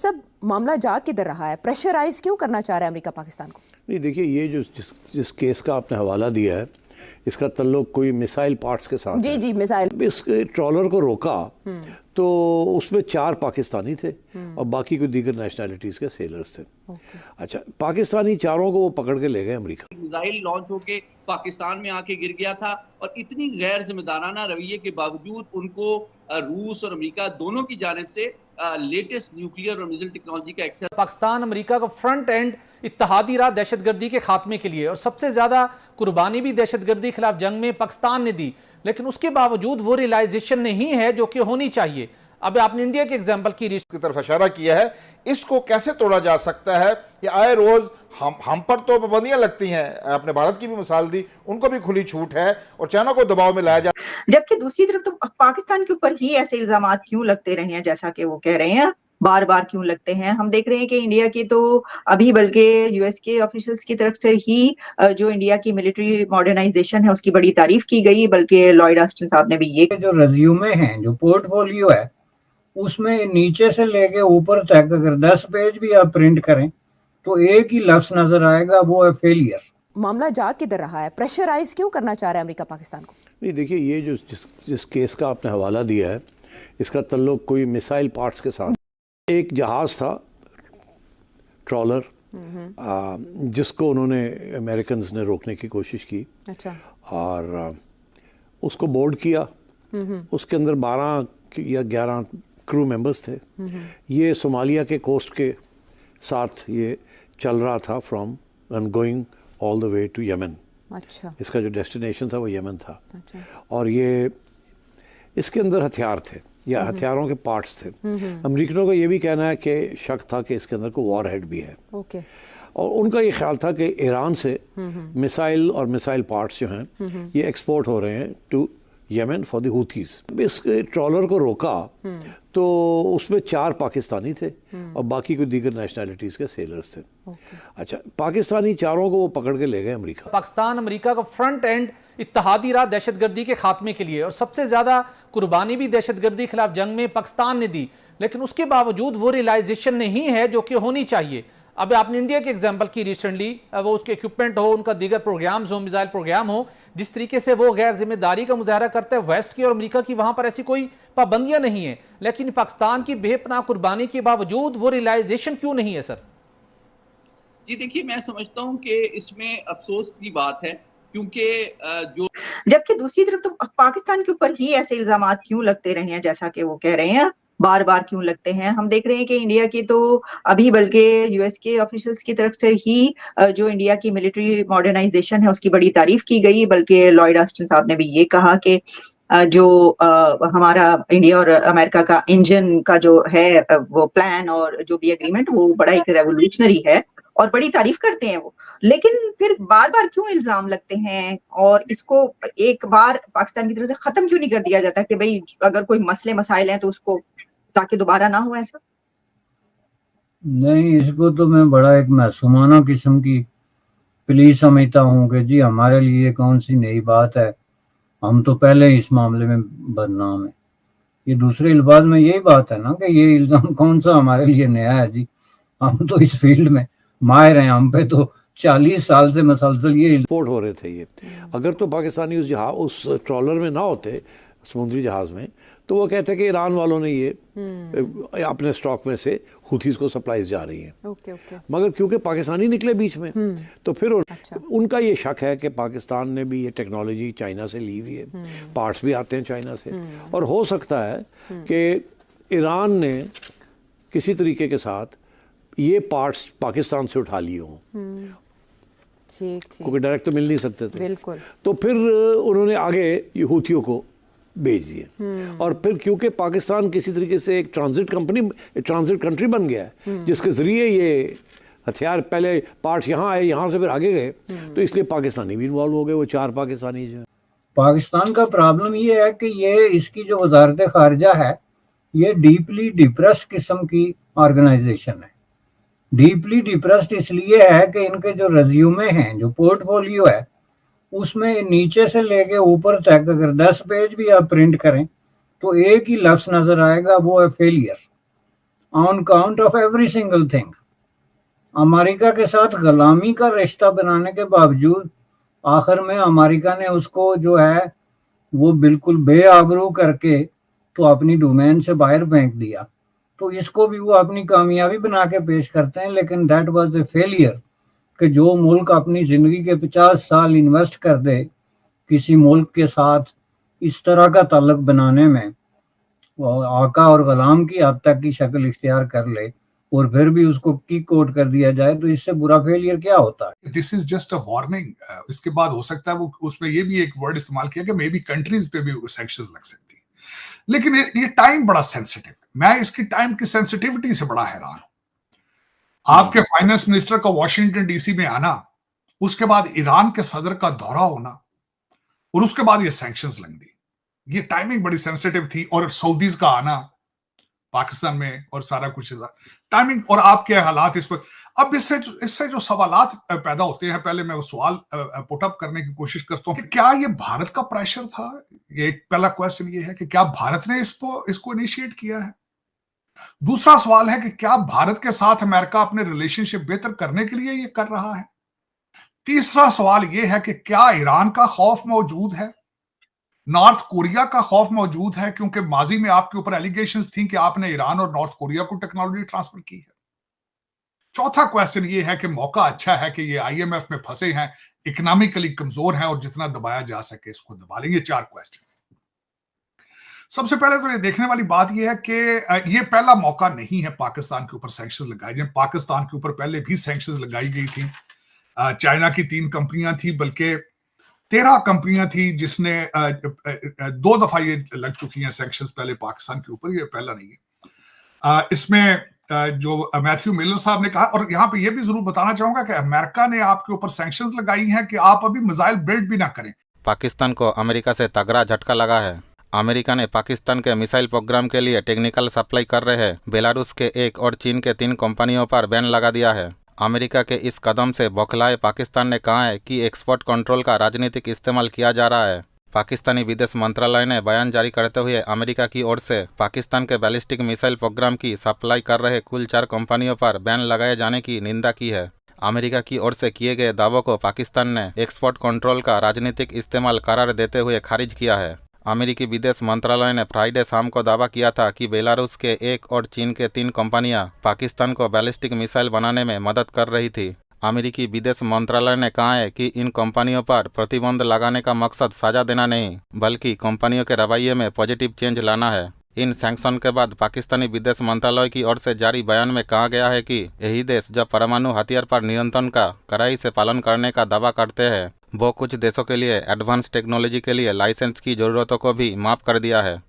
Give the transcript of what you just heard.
साहब मामला जा किधर रहा है, प्रेशराइज क्यों करना चाह रहा है अमेरिका पाकिस्तान को? नहीं, देखिए, ये जो जिस केस का आपने हवाला दिया है, इसका ताल्लुक कोई मिसाइल पार्ट्स के साथ जी मिसाइल। इस ट्रॉलर को रोका तो उसमें 4 पाकिस्तानी थे और बाकी कोई दीगर नेशनैलिटीज़ के सेलर्स थे। अच्छा, पाकिस्तानी चारों को वो पकड़ के ले गए अमेरिका। मिसाइल लॉन्च होके पाकिस्तान में आके गिर गया था और इतनी गैर जिम्मेदाराना रवैये के बावजूद उनको रूस और अमेरिका दोनों की जानिब से लेटेस्ट न्यूक्लियर और मिसाइल टेक्नोलॉजी का एक्सेस। पाकिस्तान अमेरिका का फ्रंट एंड इत्तेहादी रहा दहशतगर्दी के खात्मे के लिए, और सबसे ज्यादा कुर्बानी भी दहशतगर्दी के खिलाफ जंग में पाकिस्तान ने दी, लेकिन उसके बावजूद वो रियलाइजेशन नहीं है जो कि होनी चाहिए। अब आपने इंडिया के एग्जाम्पल की तरफ इशारा किया है, इसको कैसे तोड़ा जा सकता है कि आए रोज हम पर तो पाबंदियां लगती हैं, आपने भारत की भी मिसाल दी, उनको भी खुली छूट है और चाइना को दबाव में लाया जा, जबकि दूसरी तरफ तो पाकिस्तान के ऊपर ही ऐसे इल्जामात क्यों लगते रहे हैं, जैसा कि वो कह रहे हैं बार बार क्यों लगते हैं। हम देख रहे हैं कि इंडिया की तो अभी बल्कि यूएस के ऑफिशियल्स की तरफ से ही जो इंडिया की मिलिट्री मॉडर्नाइजेशन है उसकी बड़ी तारीफ की गई, बल्कि लॉयड ऑस्टिन साहब ने भी ये जो रेज्यूमे हैं, जो पोर्टफोलियो है, उसमें नीचे से लेके ऊपर तक अगर 10 पेज भी आप प्रिंट करें तो एक ही लफ्ज नजर आएगा, वो है फेलियर। मामला जा किधर रहा है, प्रेशराइज क्यों करना चाह रहा है अमेरिका पाकिस्तान को? नहीं, देखिए, ये जो जिस केस का आपने हवाला दिया है, इसका ताल्लुक कोई मिसाइल पार्ट्स के साथ। एक जहाज़ था ट्रॉलर, जिसको उन्होंने अमेरिकन्स ने रोकने की कोशिश की। अच्छा। और उसको बोर्ड किया, उसके अंदर 12 या 11 क्रू मेंबर्स थे। ये सोमालिया के कोस्ट के साथ ये चल रहा था, from and going all the way to Yemen. अच्छा। इसका जो डेस्टिनेशन था वो यमन था। अच्छा। और ये इसके अंदर हथियार थे या हथियारों के पार्ट्स थे। अमेरिकनों का ये भी कहना है कि शक था कि इसके अंदर कोई वॉर हेड भी है। ओके। और उनका ये ख्याल था कि ईरान से मिसाइल और मिसाइल पार्ट्स जो हैं ये एक्सपोर्ट हो रहे हैं टू यमन फॉर द हुथीज। इस ट्रॉलर को रोका तो उसमें 4 पाकिस्तानी थे और बाकी कोई दीगर नेशनैलिटीज़ के सेलर्स थे। अच्छा, पाकिस्तानी चारों को वो पकड़ के ले गए अमेरिका। पाकिस्तान अमेरिका का फ्रंट एंड इत्तेहादी रहा दहशतगर्दी के खात्मे के लिए, और सबसे ज्यादा कुर्बानी भी दहशतगर्दी के खिलाफ जंग में पाकिस्तान ने दी, लेकिन उसके बावजूद वो रियलाइजेशन नहीं है जो कि होनी चाहिए। अब आपने इंडिया के एग्जाम्पल की रिसेंटली, वो उसके इक्विपमेंट हो, उनका दीगर प्रोग्राम्स हो, मिसाइल प्रोग्राम हो, जिस तरीके से वो गैर जिम्मेदारी का मुजाहरा करते हैं वेस्ट की और अमेरिका की, वहां पर ऐसी कोई पाबंदियां नहीं है, लेकिन पाकिस्तान की बेपनाह कुर्बानी के बावजूद वो रियलाइजेशन क्यों नहीं है सर? जी देखिए, मैं समझता हूँ कि इसमें अफसोस की बात है, क्योंकि जो जबकि दूसरी तरफ तो पाकिस्तान के ऊपर ही ऐसे इल्जामात क्यों लगते रहे हैं, जैसा कि वो कह रहे हैं बार बार क्यों लगते हैं। हम देख रहे हैं कि इंडिया की तो अभी बल्कि यूएस के ऑफिशियल्स की तरफ से ही जो इंडिया की मिलिट्री मॉडर्नाइजेशन है उसकी बड़ी तारीफ की गई, बल्कि लॉयड ऑस्टिन साहब ने भी ये कहा कि जो हमारा इंडिया और अमेरिका का इंजन का जो है वो प्लान और जो भी एग्रीमेंट वो बड़ा एक रेवोल्यूशनरी है और बड़ी तारीफ करते हैं वो। लेकिन फिर बार बार क्यों इल्जाम लगते हैं, और इसको एक बार पाकिस्तान की तरफ से खत्म क्यों नहीं कर दिया जाता कि भाई अगर कोई मसले मसाइल हैं तो उसको, ताकि दोबारा ना हो ऐसा? नहीं, इसको तो मैं बड़ा एक मासूमाना किस्म की प्लीज समझता हूँ कि जी हमारे लिए कौन सी नई बात है, हम तो पहले इस मामले में बदनाम है। ये दूसरे अल्फाज में यही बात है ना कि ये इल्जाम कौन सा हमारे लिए नया है जी, हम तो इस फील्ड में माहिर हैं, हम पे तो 40 साल से मसलसल ये एक्सपोर्ट हो रहे थे ये। अगर तो पाकिस्तानी उस ट्रॉलर में ना होते, समुद्री जहाज़ में, तो वो कहते हैं कि ईरान वालों ने ये अपने स्टॉक में से हुथीज़ को सप्लाईज जा रही हैं। मगर क्योंकि पाकिस्तानी निकले बीच में, तो फिर उनका ये शक है कि पाकिस्तान ने भी ये टेक्नोलॉजी चाइना से ली हुई है, पार्ट्स भी आते हैं चाइना से, और हो सकता है कि ईरान ने किसी तरीके के साथ ये पार्ट्स पाकिस्तान से उठा लिए हों, क्योंकि डायरेक्ट तो मिल नहीं सकते थे। बिल्कुल। तो फिर उन्होंने आगे ये हूथियों को भेज दिए, और फिर क्योंकि पाकिस्तान किसी तरीके से एक ट्रांजिट कंट्री बन गया है, जिसके ज़रिए ये हथियार, पहले पार्ट्स यहाँ आए, यहाँ से फिर आगे गए, तो इसलिए पाकिस्तानी भी इन्वॉल्व हो गए, वो 4 पाकिस्तानी जो। पाकिस्तान का प्रॉब्लम ये है कि ये इसकी जो वजारत खारजा है ये डीपली डिप्रेस्ड किस्म की ऑर्गेनाइजेशन है। डीपली डिप्रेस्ड इसलिए है कि इनके जो रेज्यूमे हैं, जो पोर्टफोलियो है, उसमें नीचे से लेके ऊपर तक अगर 10 पेज भी आप प्रिंट करें तो एक ही लफ्ज नजर आएगा, वो है failure. On count of every single thing. America के साथ गुलामी का रिश्ता बनाने के बावजूद आखिर में अमेरिका ने उसको जो है वो बिल्कुल बेआबरू करके तो अपनी डोमेन से बाहर फेंक दिया। तो इसको भी वो अपनी कामयाबी बना के पेश करते हैं, लेकिन दैट वाज ए फेलियर कि जो मुल्क अपनी ज़िंदगी के 50 साल इन्वेस्ट कर दे किसी मुल्क के साथ इस तरह का ताल्लुक बनाने में, वो आका और गुलाम की हद तक की शक्ल इख्तियार कर ले और फिर भी उसको किक आउट कर दिया जाए, तो इससे बुरा फेलियर क्या होता है? This is just a warning. इसके बाद हो सकता है वो उसमें ये भी एक वर्ड इस्तेमाल किया कि मे बी कंट्रीज पे भी सैंक्शंस लग सकती है, लेकिन ये टाइम बड़ा सेंसिटिव है। मैं इसकी टाइम की सेंसिटिविटी से बड़ा हैरान हूं। आपके फाइनेंस मिनिस्टर का वॉशिंगटन डीसी में आना, उसके बाद ईरान के सदर का दौरा होना और उसके बाद ये सैंक्शंस लग दी, ये टाइमिंग बड़ी सेंसिटिव थी। और सऊदीज का आना पाकिस्तान में और सारा कुछ टाइमिंग और आपके हालात इस पर। अब इससे जो सवालात पैदा होते हैं, पहले मैं वो सवाल पुट अप करने की कोशिश करता हूं कि क्या ये भारत का प्रेशर था? ये एक पहला क्वेश्चन ये है कि क्या भारत ने इसको इनिशिएट किया है? दूसरा सवाल है कि क्या भारत के साथ अमेरिका अपने रिलेशनशिप बेहतर करने के लिए ये कर रहा है? तीसरा सवाल ये है कि क्या ईरान का खौफ मौजूद है, नॉर्थ कोरिया का खौफ मौजूद है, क्योंकि माजी में आपके ऊपर एलिगेशंस थी कि आपने ईरान और नॉर्थ कोरिया को टेक्नोलॉजी ट्रांसफर की है। चौथा क्वेश्चन ये है कि मौका अच्छा है कि ये आईएमएफ में फंसे हैं, इकोनॉमिकली कमजोर हैं और जितना दबाया जा सके इसको दबा लेंगे। 4 क्वेश्चन। सबसे पहले तो ये देखने वाली बात ये है कि ये पहला मौका नहीं है पाकिस्तान के ऊपर सैंक्शंस लगाए जाए। पाकिस्तान के ऊपर पहले भी सैंक्शंस लगाई गई थी। चाइना की 3 कंपनियां थी, बल्कि 13 कंपनियां थी जिसने 2 दफा ये लग चुकी हैं सैंक्शंस पहले पाकिस्तान के ऊपर, ये पहला नहीं है। इसमें जो मैथ्यू मिलर साहब ने कहा, और यहाँ पे ये भी जरूर बताना चाहूंगा कि अमेरिका ने आपके ऊपर सैंक्शंस लगाई हैं कि आप अभी मिसाइल बिल्ड भी ना करें। पाकिस्तान को अमेरिका से तगड़ा झटका लगा है। अमेरिका ने पाकिस्तान के मिसाइल प्रोग्राम के लिए टेक्निकल सप्लाई कर रहे बेलारूस के 1 और चीन के 3 कंपनियों पर बैन लगा दिया है। अमेरिका के इस कदम से बौखलाए पाकिस्तान ने कहा है कि एक्सपोर्ट कंट्रोल का राजनीतिक इस्तेमाल किया जा रहा है। पाकिस्तानी विदेश मंत्रालय ने बयान जारी करते हुए अमेरिका की ओर से पाकिस्तान के बैलिस्टिक मिसाइल प्रोग्राम की सप्लाई कर रहे कुल 4 कंपनियों पर बैन लगाए जाने की निंदा की है। अमेरिका की ओर से किए गए दावों को पाकिस्तान ने एक्सपोर्ट कंट्रोल का राजनीतिक इस्तेमाल करार देते हुए खारिज किया है। अमेरिकी विदेश मंत्रालय ने फ्राइडे शाम को दावा किया था कि बेलारूस के 1 और चीन के 3 कंपनियां पाकिस्तान को बैलिस्टिक मिसाइल बनाने में मदद कर रही थी। अमेरिकी विदेश मंत्रालय ने कहा है कि इन कंपनियों पर प्रतिबंध लगाने का मकसद सजा देना नहीं, बल्कि कंपनियों के रवैये में पॉजिटिव चेंज लाना है। इन सैंक्शन के बाद पाकिस्तानी विदेश मंत्रालय की ओर से जारी बयान में कहा गया है कि यही देश जब परमाणु हथियार पर नियंत्रण का कड़ाई से पालन करने का दावा करते हैं, वो कुछ देशों के लिए एडवांस टेक्नोलॉजी के लिए लाइसेंस की जरूरतों को भी माफ कर दिया है।